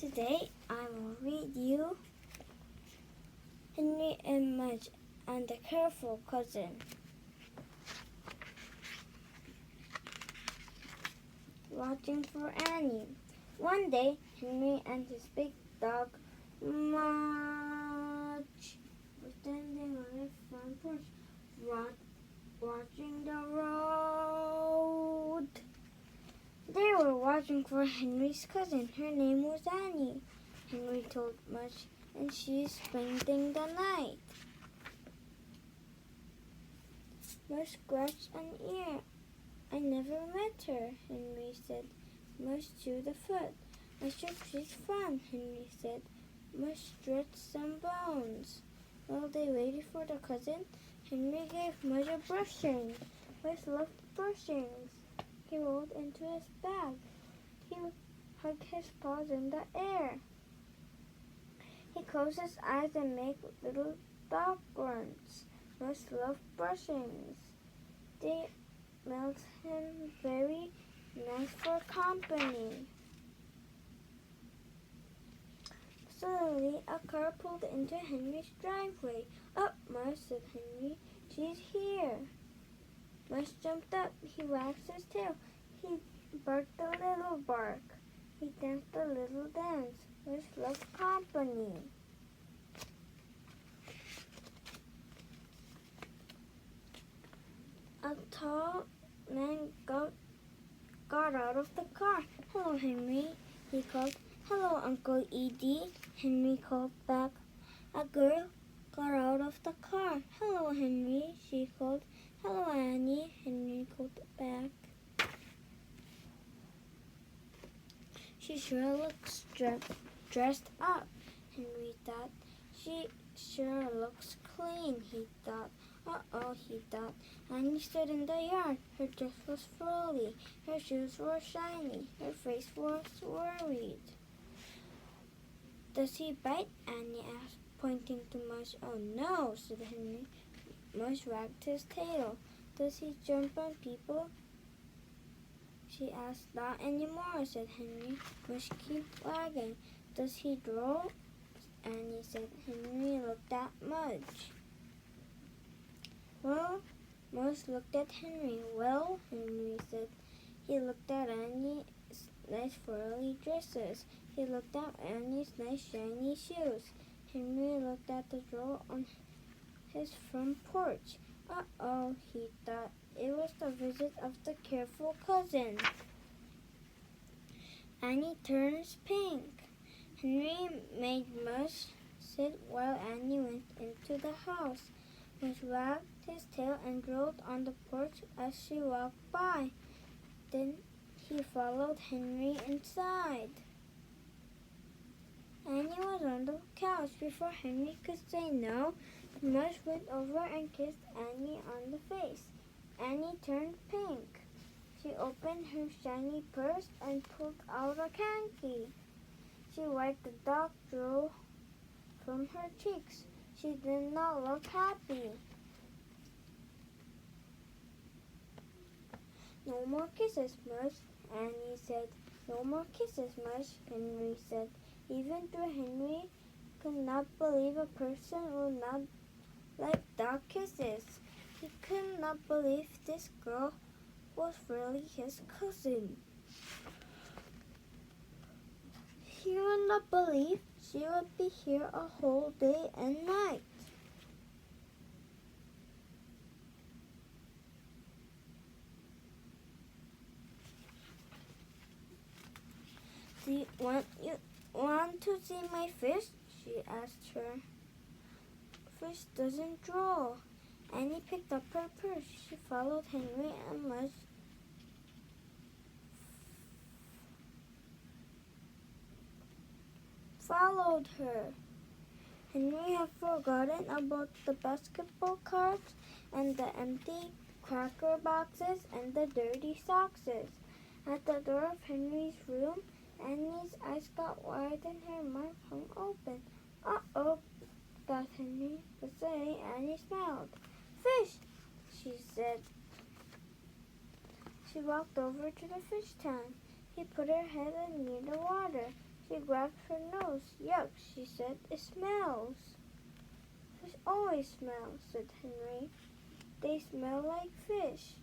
Today I will read you Henry and Mudge and the Careful Cousin. Watching for Annie. One day, Henry and his big dog, Mudge, were standing on their front porch, watching the road. They were watching for Henry's cousin. Her name was Annie. Henry told Mudge, and she's spending the night. Mudge scratched an ear. I never met her, Henry said. Mudge chewed a foot. I should she's fun, Henry said. Mudge stretched some bones. While they waited for the cousin, Henry gave Mudge a brushing. Mudge loved brushings. He rolled into his bag. He hugged his paws in the air. He closed his eyes and made little dog grunts. Mudge loved brushings. They made him very nice for company. Suddenly, a car pulled into Henry's driveway. Up, Mudge, said Henry. She's here. Mudge jumped up. He wagged his tail. He barked a little bark. He danced a little dance. Mudge loved company. A tall man got out of the car. Hello, Henry, he called. Hello, Uncle Edie, Henry called back. A girl got out of the car. Hello, Henry, she called. Hello, Annie, Henry called back. She sure looks dressed up, Henry thought. She sure looks clean, he thought. Uh-oh, he thought. Annie stood in the yard. Her dress was frilly. Her shoes were shiny. Her face was worried. Does he bite? Annie asked, pointing to Mudge. Oh, no, said Henry. Mudge wagged his tail. Does he jump on people? She asked. Not anymore, said Henry. Mudge kept wagging. Does he draw? Annie said. Henry looked at Mudge. Well, Mudge looked at Henry. Well, Henry said. He looked at Annie's nice frilly dresses. He looked at Annie's nice shiny shoes. Henry looked at the drawer on his front porch. Uh-oh, he thought. It was the visit of the careful cousin. Annie turns pink. Henry made Mudge sit while Annie went into the house. Mudge wagged his tail and rolled on the porch as she walked by. Then he followed Henry inside. Annie was on the couch. Before Henry could say no, Mudge went over and kissed Annie on the face. Annie turned pink. She opened her shiny purse and pulled out a candy. She wiped the dog drool from her cheeks. She did not look happy. No more kisses, Mudge, Annie said. No more kisses, Mudge, Henry said. Even though Henry could not believe a person would not like dog kisses. He could not believe this girl was really his cousin. He would not believe she would be here a whole day and night. Do you want to see my fish? She asked her. Fish doesn't draw. Annie picked up her purse. She followed Henry and Mudge. Followed her. Henry had forgotten about the basketball cards and the empty cracker boxes and the dirty sockses. At the door of Henry's room, Annie's eyes got wide and her mouth hung open. Uh-oh, thought Henry, but suddenly Annie smiled. Fish, she said. She walked over to the fish tank. He put her head in near the water. She grabbed her nose. Yuck, she said. It smells. Fish always smell, said Henry. They smell like fish.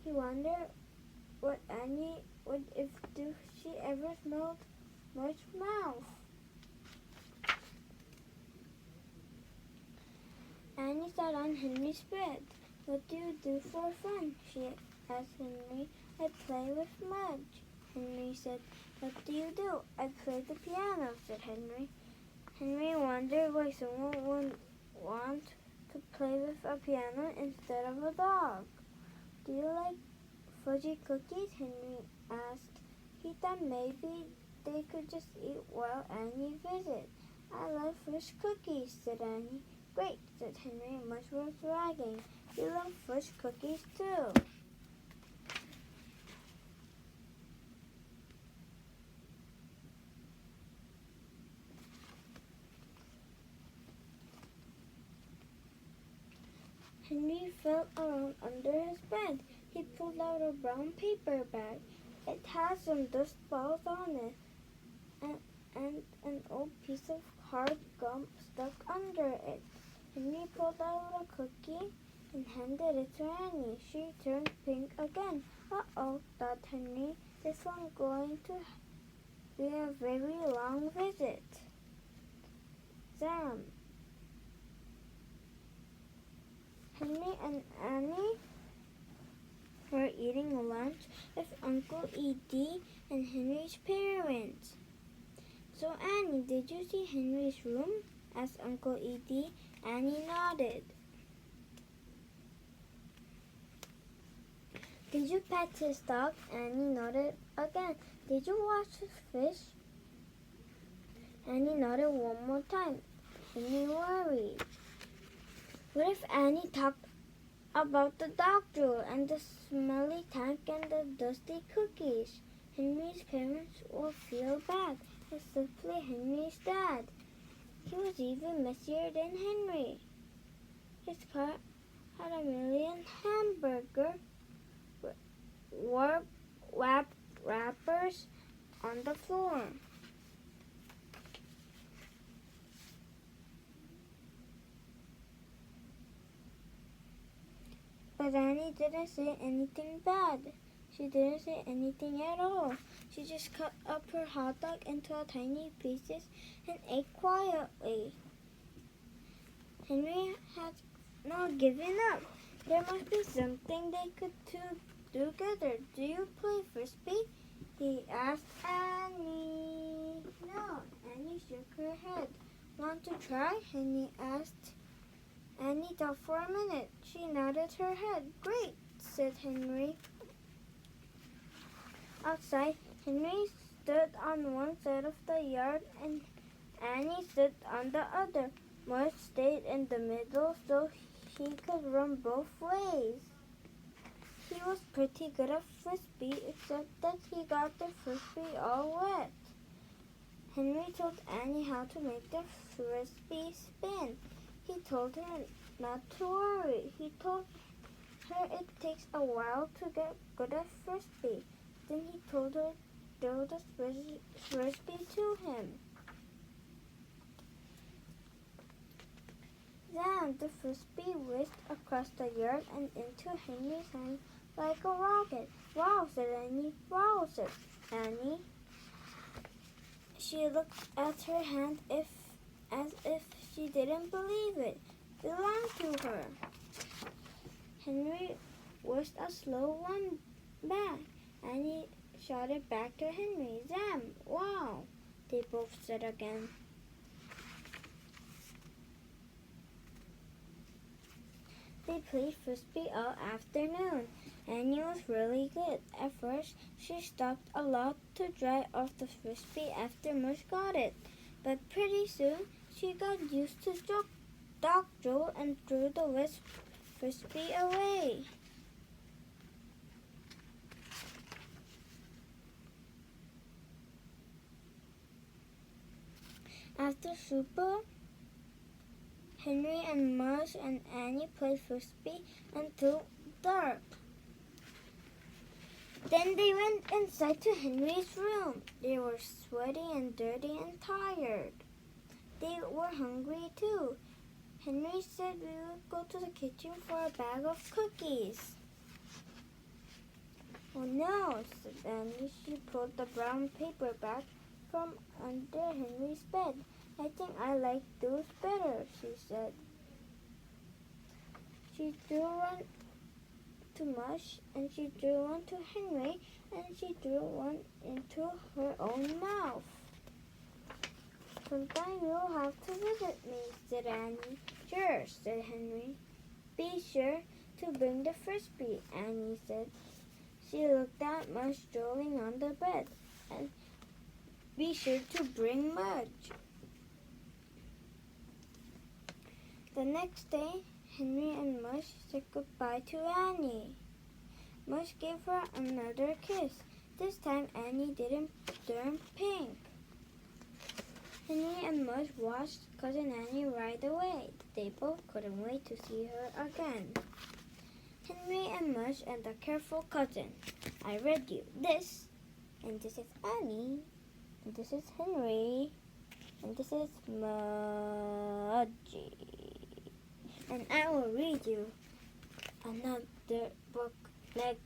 He wondered what Annie would if she ever smelled much mouth. Annie sat on Henry's bed. What do you do for fun? She asked Henry. I play with mudge. Henry said. What do you do? I play the piano, said Henry. Henry wondered why someone would want to play with a piano instead of a dog. Do you like fudgy cookies? Henry asked. He thought maybe they could just eat while Annie visited. I love fish cookies, said Annie. Great, said Henry, much was bragging. You love fish cookies too. Henry felt around under his bed. He pulled out a brown paper bag. It had some dust balls on it and an old piece of hard gum stuck under it. Henry pulled out a cookie and handed it to Annie. She turned pink again. Uh-oh, thought Henry. This one's going to be a very long visit. Zam! Henry and Annie were eating lunch with Uncle Edie and Henry's parents. So, Annie, did you see Henry's room? Asked Uncle Edie. Annie nodded. Did you pet his dog? Annie nodded again. Did you wash his fish? Annie nodded one more time. Henry worried. What if Annie talked about the dog drool and the smelly tank and the dusty cookies? Henry's parents will feel bad, especially Henry's dad. He was even messier than Henry. His car had a million hamburger wrappers on the floor. But Annie didn't say anything bad. She didn't say anything at all. She just cut up her hot dog into tiny pieces and ate quietly. Henry had not given up. There must be something they could do together. Do you play frisbee? He asked Annie. No, Annie shook her head. Want to try? Henry asked. Annie thought for a minute. She nodded her head. Great, said Henry. Outside, Henry stood on one side of the yard and Annie stood on the other. Mudge stayed in the middle so he could run both ways. He was pretty good at frisbee, except that he got the frisbee all wet. Henry told Annie how to make the frisbee spin. He told her not to worry. He told her it takes a while to get good at frisbee. Then he told her to throw the frisbee to him. Then the frisbee whisked across the yard and into Henry's hand like a rocket. Wow, said Annie. Wow, said Annie. She looked at her hand as if she didn't believe it belonged to her. Henry whisked a slow one back. Annie shouted back to Henry, Zam! Wow! They both said again. They played frisbee all afternoon. Annie was really good. At first, she stopped a lot to dry off the frisbee after Mush got it. But pretty soon, she got used to dog drool and threw the wet frisbee away. After supper, Henry and Mush and Annie played frisbee until dark. Then they went inside to Henry's room. They were sweaty and dirty and tired. They were hungry too. Henry said we would go to the kitchen for a bag of cookies. Oh no, said Annie. She pulled the brown paper bag from under Henry's bed. I think I like those better, she said. She threw one to Mush, and she threw one to Henry, and she threw one into her own mouth. Sometime you'll have to visit me, said Annie. Sure, said Henry. Be sure to bring the frisbee, Annie said. She looked at Mush strolling on the bed, and be sure to bring Mudge. The next day, Henry and Mush said goodbye to Annie. Mush gave her another kiss. This time Annie didn't turn pink. Henry and Mush watched Cousin Annie ride away. They both couldn't wait to see her again. Henry and Mush and the Careful Cousin. I read you this, and this is Annie, and this is Henry, and this is Mudge. And I will read you another book next